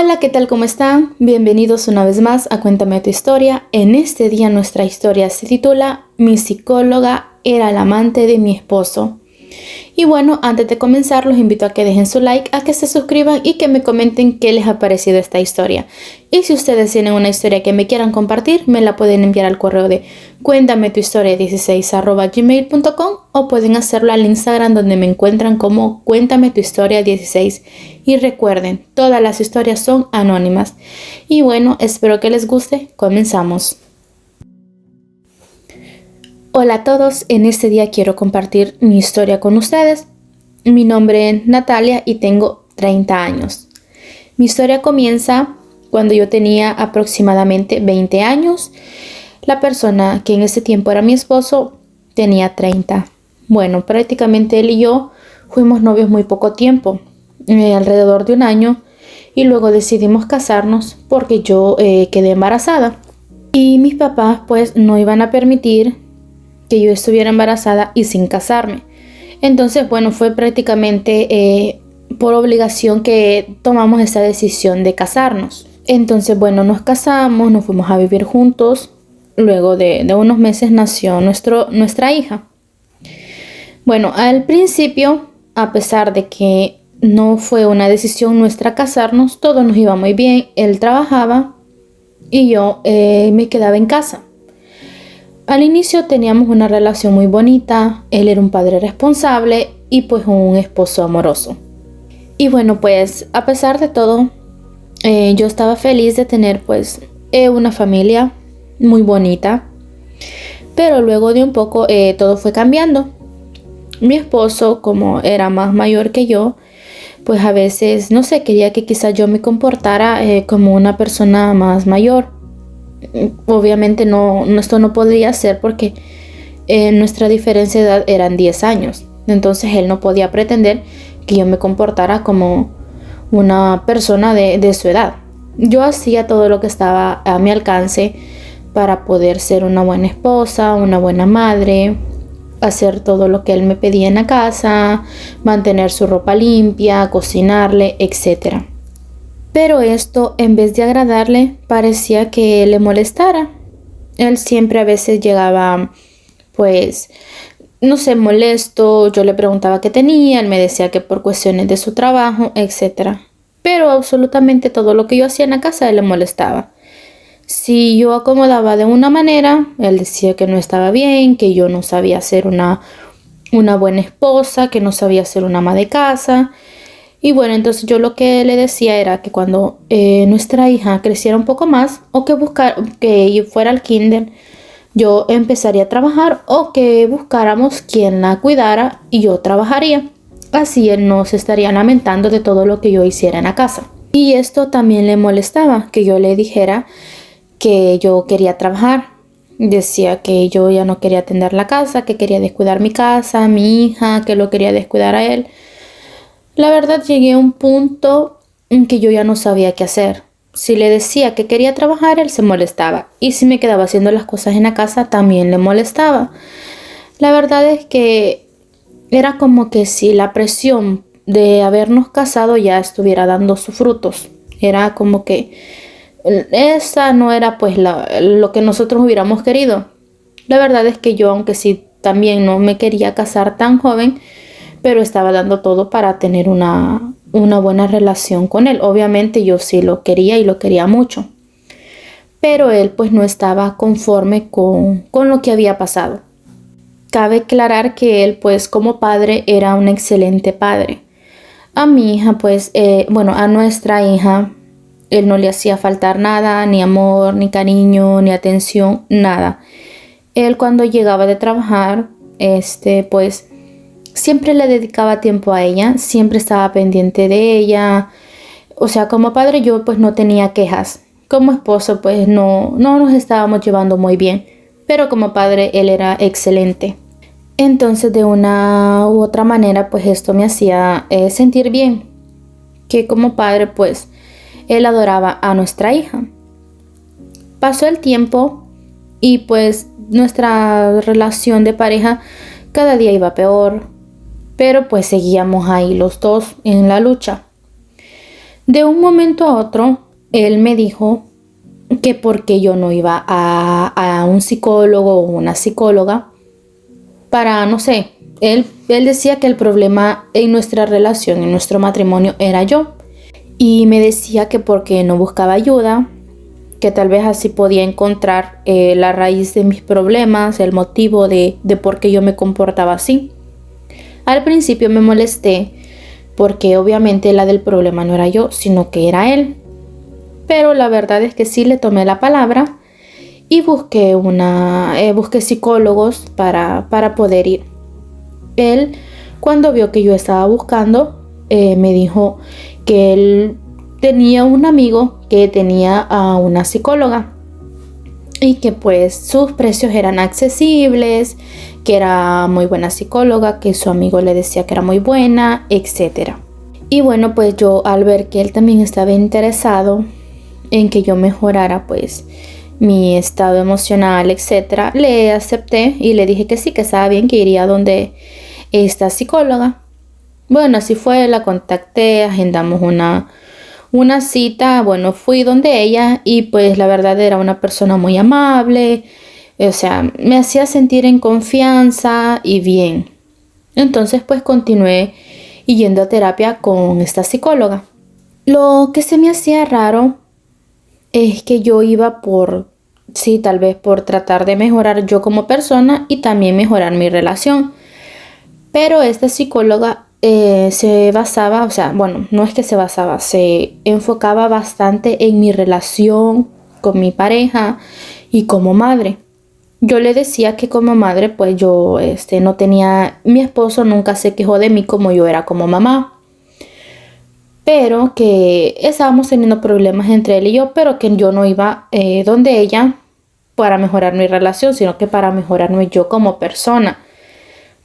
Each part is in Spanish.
Hola, ¿qué tal? ¿Cómo están? Bienvenidos una vez más a Cuéntame tu historia. En este día nuestra historia se titula Mi psicóloga era la amante de mi esposo. Y bueno, antes de comenzar los invito a que dejen su like, a que se suscriban y que me comenten qué les ha parecido esta historia. Y si ustedes tienen una historia que me quieran compartir, me la pueden enviar al correo de cuéntametuhistoria16@gmail.com o pueden hacerlo al Instagram donde me encuentran como Cuéntame tu historia 16. Y recuerden, todas las historias son anónimas. Y bueno, espero que les guste. Comenzamos. Hola a todos, en este día quiero compartir mi historia con ustedes. Mi nombre es Natalia y tengo 30 años. Mi historia comienza cuando yo tenía aproximadamente 20 años. La persona que en ese tiempo era mi esposo tenía 30. Bueno, prácticamente él y yo fuimos novios muy poco tiempo, alrededor de un año, y luego decidimos casarnos porque yo quedé embarazada. Y mis papás pues no iban a permitir que yo estuviera embarazada y sin casarme. Entonces, bueno, fue prácticamente por obligación que tomamos esa decisión de casarnos. Entonces, bueno, nos casamos, nos fuimos a vivir juntos. Luego de unos meses nació nuestra hija. Bueno, al principio, a pesar de que no fue una decisión nuestra casarnos, todo nos iba muy bien. Él trabajaba y yo me quedaba en casa. Al inicio teníamos una relación muy bonita, él era un padre responsable y pues un esposo amoroso. Y bueno, pues a pesar de todo, yo estaba feliz de tener pues una familia muy bonita. Pero luego de un poco todo fue cambiando. Mi esposo, como era más mayor que yo, pues a veces, no sé, quería que quizás yo me comportara como una persona más mayor. Obviamente esto no podría ser porque nuestra diferencia de edad eran 10 años. Entonces él no podía pretender que yo me comportara como una persona de su edad. Yo hacía todo lo que estaba a mi alcance para poder ser una buena esposa, una buena madre, hacer todo lo que él me pedía en la casa, mantener su ropa limpia, cocinarle, etc. Pero esto, en vez de agradarle, parecía que le molestara. Él siempre a veces llegaba, pues, no sé, molesto. Yo le preguntaba qué tenía, él me decía que por cuestiones de su trabajo, etc. Pero absolutamente todo lo que yo hacía en la casa, a él le molestaba. Si yo acomodaba de una manera, él decía que no estaba bien, que yo no sabía ser una buena esposa, que no sabía ser una ama de casa. Y bueno, entonces yo lo que le decía era que cuando nuestra hija creciera un poco más o que fuera al kinder, yo empezaría a trabajar o que buscáramos quien la cuidara y yo trabajaría. Así él no se estaría lamentando de todo lo que yo hiciera en la casa. Y esto también le molestaba, que yo le dijera que yo quería trabajar. Decía que yo ya no quería atender la casa, que quería descuidar mi casa, mi hija, que lo quería descuidar a él. La verdad, llegué a un punto en que yo ya no sabía qué hacer. Si le decía que quería trabajar, él se molestaba. Y si me quedaba haciendo las cosas en la casa, también le molestaba. La verdad es que era como que si la presión de habernos casado ya estuviera dando sus frutos. Era como que esa no era pues lo que nosotros hubiéramos querido. La verdad es que yo, aunque sí también no me quería casar tan joven, pero estaba dando todo para tener una buena relación con él. Obviamente yo sí lo quería y lo quería mucho. Pero él pues no estaba conforme con lo que había pasado. Cabe aclarar que él pues como padre era un excelente padre. A mi hija pues, a nuestra hija, él no le hacía faltar nada, ni amor, ni cariño, ni atención, nada. Él cuando llegaba de trabajar, pues siempre le dedicaba tiempo a ella, siempre estaba pendiente de ella. O sea, como padre yo pues no tenía quejas. Como esposo pues no nos estábamos llevando muy bien. Pero como padre él era excelente. Entonces de una u otra manera pues esto me hacía sentir bien. Que como padre pues él adoraba a nuestra hija. Pasó el tiempo y pues nuestra relación de pareja cada día iba peor. Pero pues seguíamos ahí los dos en la lucha. De un momento a otro, él me dijo que porque yo no iba a un psicólogo o una psicóloga para, no sé, él decía que el problema en nuestra relación, en nuestro matrimonio, era yo. Y me decía que porque no buscaba ayuda, que tal vez así podía encontrar la raíz de mis problemas, el motivo de por qué yo me comportaba así. Al principio me molesté porque obviamente la del problema no era yo, sino que era él. Pero la verdad es que sí le tomé la palabra y busqué psicólogos para poder ir. Él, cuando vio que yo estaba buscando, me dijo que él tenía un amigo que tenía a una psicóloga y que pues sus precios eran accesibles, que era muy buena psicóloga, que su amigo le decía que era muy buena, etcétera. Y bueno, pues yo al ver que él también estaba interesado en que yo mejorara pues mi estado emocional, etcétera, le acepté y le dije que sí, que estaba bien, que iría donde esta psicóloga. Bueno, así fue, la contacté, agendamos una cita. Bueno, fui donde ella y pues la verdad era una persona muy amable, o sea, me hacía sentir en confianza y bien. Entonces pues continué yendo a terapia con esta psicóloga. Lo que se me hacía raro es que yo iba sí, tal vez por tratar de mejorar yo como persona y también mejorar mi relación. Pero esta psicóloga se basaba, o sea, bueno, no es que se basaba, se enfocaba bastante en mi relación con mi pareja y como madre. Yo le decía que como madre, pues yo no tenía, mi esposo nunca se quejó de mí como yo era como mamá. Pero que estábamos teniendo problemas entre él y yo, pero que yo no iba donde ella para mejorar mi relación, sino que para mejorarme yo como persona.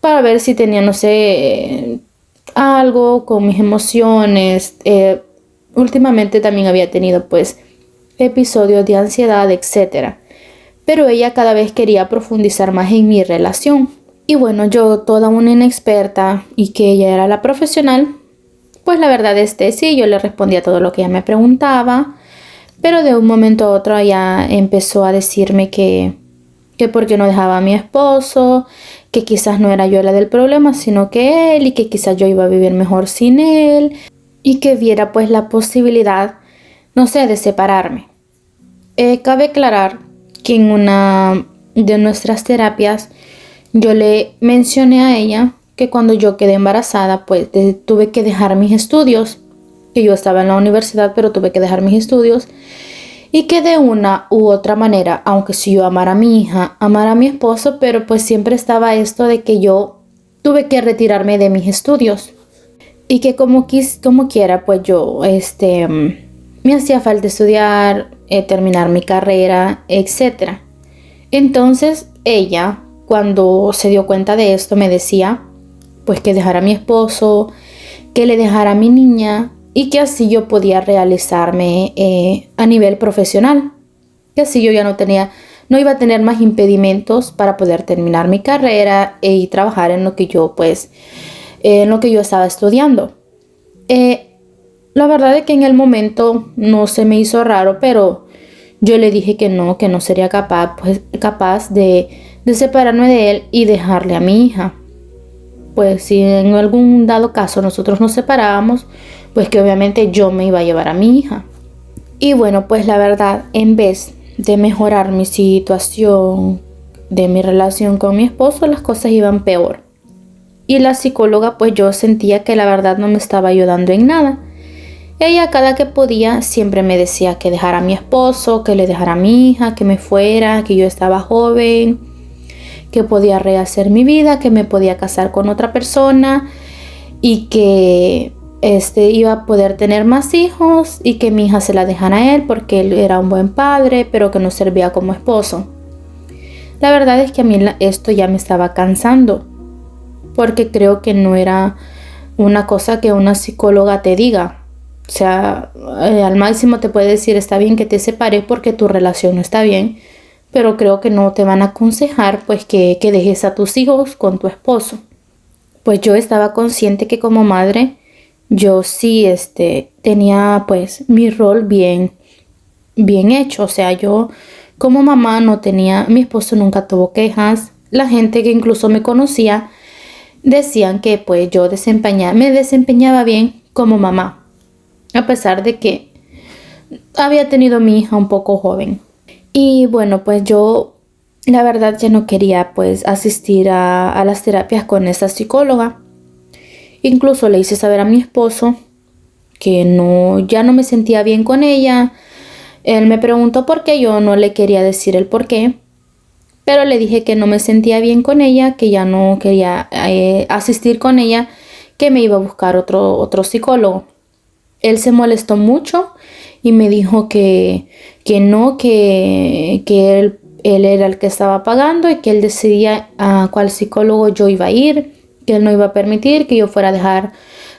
Para ver si tenía, no sé, algo con mis emociones. Últimamente también había tenido pues episodios de ansiedad, etcétera. Pero ella cada vez quería profundizar más en mi relación. Y bueno, yo toda una inexperta y que ella era la profesional, pues la verdad sí, yo le respondía todo lo que ella me preguntaba. Pero de un momento a otro ella empezó a decirme que porque no dejaba a mi esposo, que quizás no era yo la del problema, sino que él, y que quizás yo iba a vivir mejor sin él, y que viera pues la posibilidad, no sé, de separarme. Cabe aclarar que en una de nuestras terapias yo le mencioné a ella que cuando yo quedé embarazada pues tuve que dejar mis estudios, que yo estaba en la universidad pero tuve que dejar mis estudios. Y que de una u otra manera, aunque si yo amara a mi hija, amara a mi esposo, pero pues siempre estaba esto de que yo tuve que retirarme de mis estudios. Y que como quiera, pues yo me hacía falta estudiar, terminar mi carrera, etc. Entonces ella, cuando se dio cuenta de esto, me decía pues que dejara a mi esposo, que le dejara a mi niña, y que así yo podía realizarme a nivel profesional, que así yo ya no iba a tener más impedimentos para poder terminar mi carrera y trabajar en lo que yo estaba estudiando. La verdad es que en el momento no se me hizo raro, pero yo le dije que no sería capaz de separarme de él y dejarle a mi hija. Pues si en algún dado caso nosotros nos separábamos, pues que obviamente yo me iba a llevar a mi hija. Y bueno, pues la verdad, en vez de mejorar mi situación de mi relación con mi esposo, las cosas iban peor. Y la psicóloga, pues yo sentía que la verdad no me estaba ayudando en nada. Ella cada que podía siempre me decía que dejara a mi esposo, que le dejara a mi hija, que me fuera, que yo estaba joven, que podía rehacer mi vida, que me podía casar con otra persona y que iba a poder tener más hijos y que mi hija se la dejara a él porque él era un buen padre, pero que no servía como esposo. La verdad es que a mí esto ya me estaba cansando, porque creo que no era una cosa que una psicóloga te diga. O sea, al máximo te puede decir, está bien que te separes porque tu relación no está bien, pero creo que no te van a aconsejar pues que dejes a tus hijos con tu esposo. Pues yo estaba consciente que como madre yo sí tenía pues mi rol bien hecho. O sea, yo como mamá no tenía, mi esposo nunca tuvo quejas. La gente que incluso me conocía decían que pues me desempeñaba bien como mamá, a pesar de que había tenido mi hija un poco joven. Y bueno, pues yo la verdad ya no quería pues asistir a las terapias con esa psicóloga. Incluso le hice saber a mi esposo que ya no me sentía bien con ella. Él me preguntó por qué, yo no le quería decir el por qué, pero le dije que no me sentía bien con ella, que ya no quería asistir con ella, que me iba a buscar otro psicólogo. Él se molestó mucho y me dijo que no, que él era el que estaba pagando y que él decidía a cuál psicólogo yo iba a ir, que él no iba a permitir que yo fuera a dejar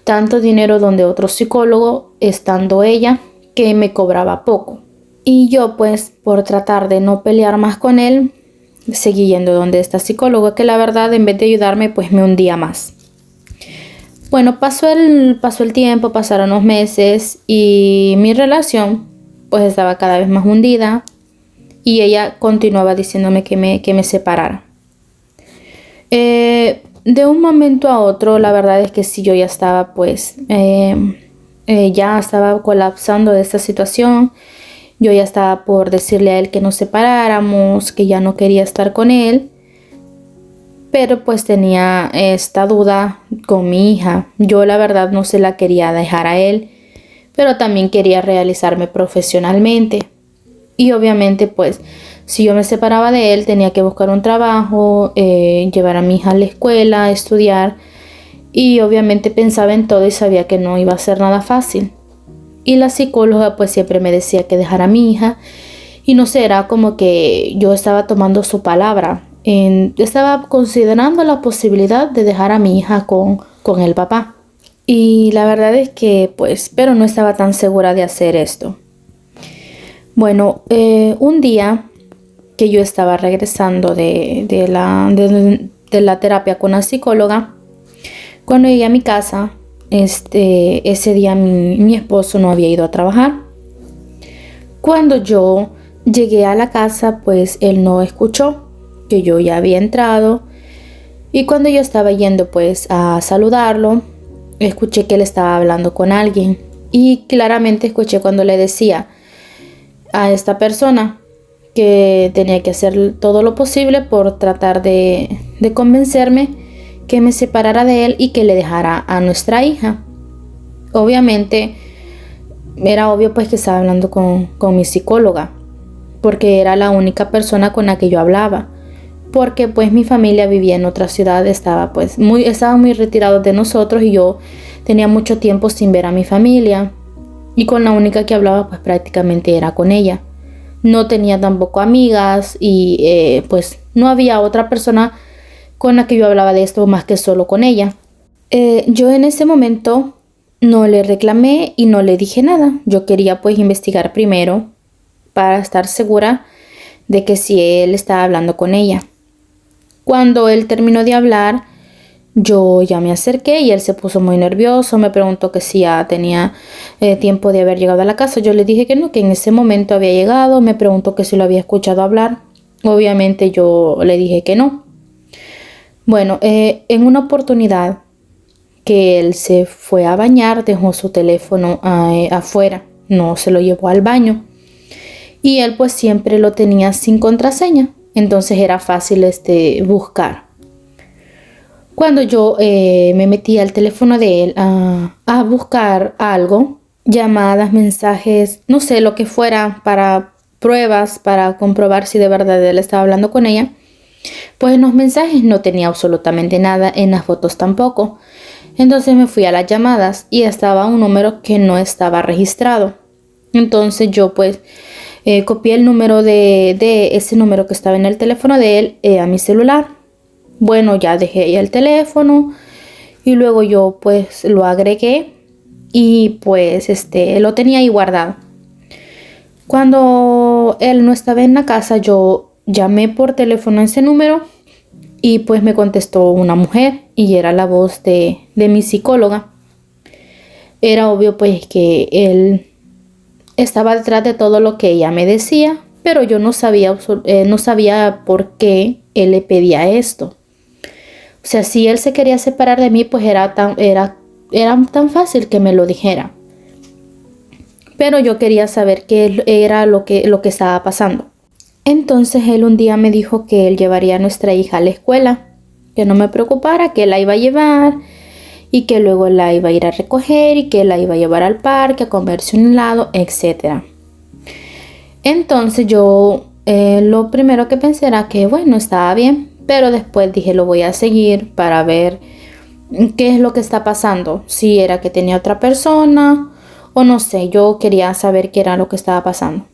tanto dinero donde otro psicólogo, estando ella, que me cobraba poco. Y yo pues por tratar de no pelear más con él, seguí yendo donde esta psicóloga, que la verdad en vez de ayudarme pues me hundía más. Bueno, pasó el tiempo, pasaron los meses y mi relación pues estaba cada vez más hundida y ella continuaba diciéndome que me separara. De un momento a otro, la verdad es que sí, yo ya estaba pues, ya estaba colapsando de esta situación. Yo ya estaba por decirle a él que nos separáramos, que ya no quería estar con él. Pero pues tenía esta duda con mi hija. Yo la verdad no se la quería dejar a él, pero también quería realizarme profesionalmente. Y obviamente pues si yo me separaba de él tenía que buscar un trabajo, llevar a mi hija a la escuela, estudiar. Y obviamente pensaba en todo y sabía que no iba a ser nada fácil. Y la psicóloga pues siempre me decía que dejara a mi hija. Y no sé, era como que yo estaba tomando su palabra. Estaba considerando la posibilidad de dejar a mi hija con el papá. Y la verdad es que pues, pero no estaba tan segura de hacer esto. Bueno, un día que yo estaba regresando de la terapia con la psicóloga, cuando llegué a mi casa, ese día mi esposo no había ido a trabajar. Cuando yo llegué a la casa, pues él no escuchó que yo ya había entrado. Y cuando yo estaba yendo pues a saludarlo, escuché que él estaba hablando con alguien. Y claramente escuché cuando le decía a esta persona que tenía que hacer todo lo posible por tratar de convencerme que me separara de él y que le dejara a nuestra hija. Obviamente era obvio pues que estaba hablando con mi psicóloga, porque era la única persona con la que yo hablaba, porque pues mi familia vivía en otra ciudad, estaban muy retirados de nosotros y yo tenía mucho tiempo sin ver a mi familia y con la única que hablaba pues prácticamente era con ella. No tenía tampoco amigas y pues no había otra persona con la que yo hablaba de esto más que solo con ella. Yo en ese momento no le reclamé y no le dije nada. Yo quería pues investigar primero para estar segura de que si él estaba hablando con ella. Cuando él terminó de hablar, yo ya me acerqué y él se puso muy nervioso. Me preguntó que si ya tenía tiempo de haber llegado a la casa. Yo le dije que no, que en ese momento había llegado. Me preguntó que si lo había escuchado hablar. Obviamente yo le dije que no. Bueno, en una oportunidad que él se fue a bañar, dejó su teléfono afuera, no se lo llevó al baño y él pues siempre lo tenía sin contraseña, entonces era fácil buscar. Cuando yo me metí al teléfono de él a buscar algo, llamadas, mensajes, no sé, lo que fuera, para pruebas, para comprobar si de verdad él estaba hablando con ella, pues en los mensajes no tenía absolutamente nada, en las fotos tampoco. Entonces me fui a las llamadas y estaba un número que no estaba registrado. Entonces yo pues copié el número de ese número que estaba en el teléfono de él a mi celular. Bueno, ya dejé ahí el teléfono y luego yo pues lo agregué y pues lo tenía ahí guardado. Cuando él no estaba en la casa, yo llamé por teléfono a ese número y pues me contestó una mujer y era la voz de mi psicóloga. Era obvio pues que él estaba detrás de todo lo que ella me decía, pero yo no sabía por qué él le pedía esto. O sea, si él se quería separar de mí, pues era tan fácil que me lo dijera. Pero yo quería saber qué era lo que estaba pasando. Entonces él un día me dijo que él llevaría a nuestra hija a la escuela, que no me preocupara, que él la iba a llevar y que luego la iba a ir a recoger y que la iba a llevar al parque a comerse un helado, etc. Entonces yo lo primero que pensé era que bueno, estaba bien, pero después dije lo voy a seguir para ver qué es lo que está pasando, si era que tenía otra persona o no sé, yo quería saber qué era lo que estaba pasando.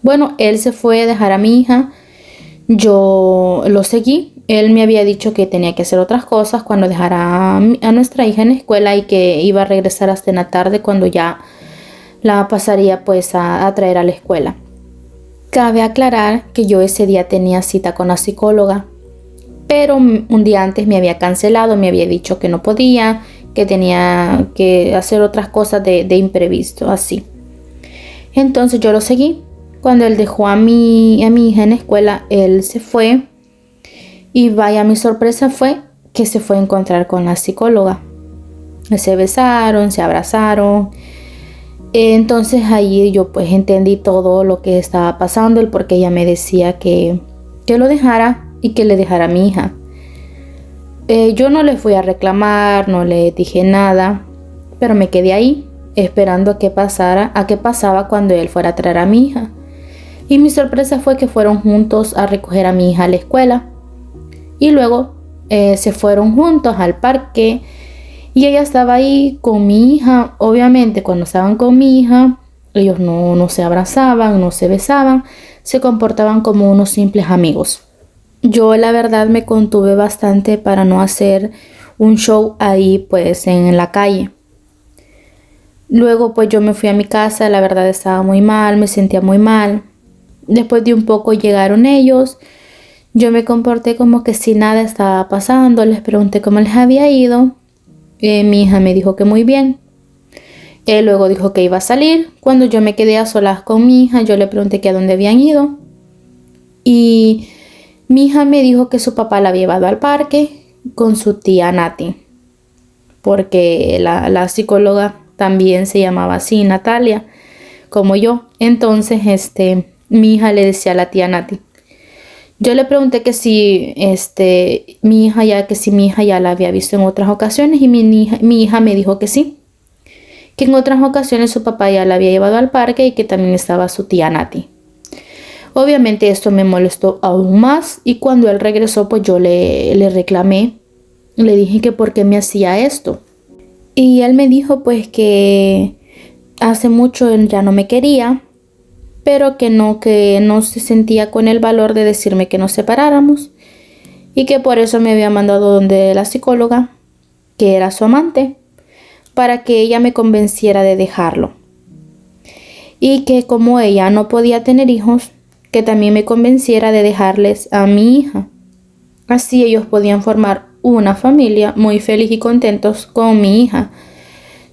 Bueno, él se fue a dejar a mi hija, yo lo seguí. Él me había dicho que tenía que hacer otras cosas cuando dejara a nuestra hija en la escuela y que iba a regresar hasta en la tarde cuando ya la pasaría pues a traer a la escuela. Cabe aclarar que yo ese día tenía cita con la psicóloga, pero un día antes me había cancelado, me había dicho que no podía, que tenía que hacer otras cosas de imprevisto, así. Entonces yo lo seguí. Cuando él dejó a mi hija en la escuela, él se fue y vaya, mi sorpresa fue que se fue a encontrar con la psicóloga. Se besaron, se abrazaron. Entonces ahí yo pues entendí todo lo que estaba pasando, el por qué ella me decía que lo dejara y que le dejara a mi hija. Yo no le fui a reclamar, no le dije nada, pero me quedé ahí esperando a qué pasaba cuando él fuera a traer a mi hija. Y mi sorpresa fue que fueron juntos a recoger a mi hija a la escuela. Y luego se fueron juntos al parque. Y ella estaba ahí con mi hija. Obviamente cuando estaban con mi hija, ellos no se abrazaban, no se besaban. Se comportaban como unos simples amigos. Yo la verdad me contuve bastante para no hacer un show ahí pues en la calle. Luego pues yo me fui a mi casa. La verdad estaba muy mal, me sentía muy mal. Después de un poco llegaron ellos. Yo me comporté como que si nada estaba pasando. Les pregunté cómo les había ido. Mi hija me dijo que muy bien. Él luego dijo que iba a salir. Cuando yo me quedé a solas con mi hija, yo le pregunté que a dónde habían ido. Y mi hija me dijo que su papá la había llevado al parque con su tía Nati. Porque la psicóloga también se llamaba así, Natalia, como yo. Entonces, mi hija le decía a la tía Nati. Yo le pregunté que si mi hija ya la había visto en otras ocasiones y mi hija me dijo que sí, que en otras ocasiones su papá ya la había llevado al parque y que también estaba su tía Nati. Obviamente esto me molestó aún más y cuando él regresó pues yo le reclamé, le dije que por qué me hacía esto. Y él me dijo pues que hace mucho él ya no me quería, pero que no se sentía con el valor de decirme que nos separáramos y que por eso me había mandado donde la psicóloga, que era su amante, para que ella me convenciera de dejarlo. Y que como ella no podía tener hijos, que también me convenciera de dejarles a mi hija. Así ellos podían formar una familia muy feliz y contentos con mi hija.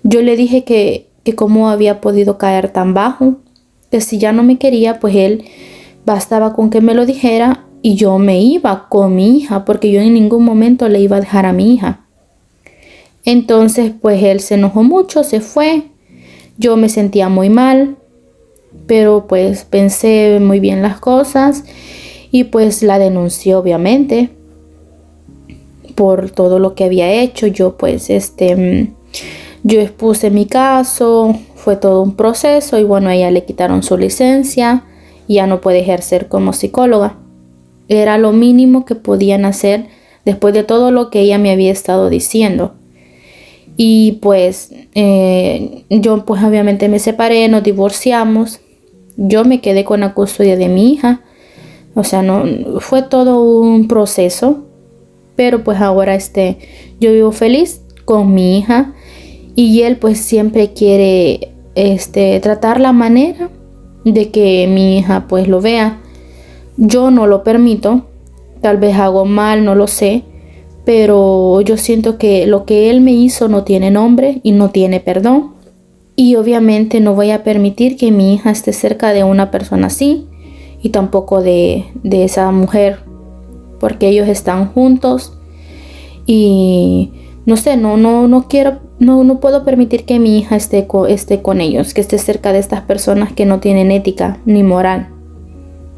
Yo le dije que cómo había podido caer tan bajo, que si ya no me quería, pues él bastaba con que me lo dijera y yo me iba con mi hija, porque yo en ningún momento le iba a dejar a mi hija. Entonces pues él se enojó mucho, se fue. Yo me sentía muy mal, pero pues pensé muy bien las cosas y pues la denuncié obviamente por todo lo que había hecho. Yo pues yo expuse mi caso, fue todo un proceso y bueno, a ella le quitaron su licencia y ya no puede ejercer como psicóloga. Era lo mínimo que podían hacer después de todo lo que ella me había estado diciendo. Y pues yo pues obviamente me separé, nos divorciamos. Yo me quedé con la custodia de mi hija. O sea, no fue todo un proceso. Pero pues ahora yo vivo feliz con mi hija. Y él pues siempre quiere tratar la manera de que mi hija pues lo vea. Yo no lo permito. Tal vez hago mal, no lo sé. Pero yo siento que lo que él me hizo no tiene nombre y no tiene perdón. Y obviamente no voy a permitir que mi hija esté cerca de una persona así y tampoco de esa mujer, porque ellos están juntos y no sé, no quiero, no puedo permitir que mi hija esté con ellos, que esté cerca de estas personas que no tienen ética ni moral.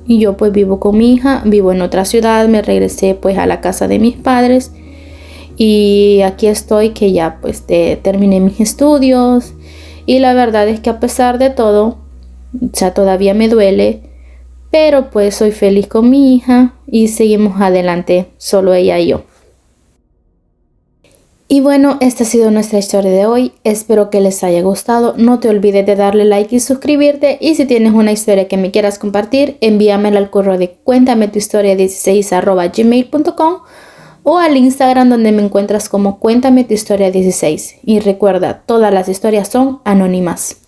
Y yo pues vivo con mi hija, vivo en otra ciudad, me regresé pues a la casa de mis padres y aquí estoy que ya pues terminé mis estudios y la verdad es que a pesar de todo, o sea, todavía me duele, pero pues soy feliz con mi hija y seguimos adelante, solo ella y yo. Y bueno, esta ha sido nuestra historia de hoy. Espero que les haya gustado. No te olvides de darle like y suscribirte. Y si tienes una historia que me quieras compartir, envíamela al correo de cuéntametuhistoria16@gmail.com o al Instagram donde me encuentras como Cuéntame tu historia 16. Y recuerda, todas las historias son anónimas.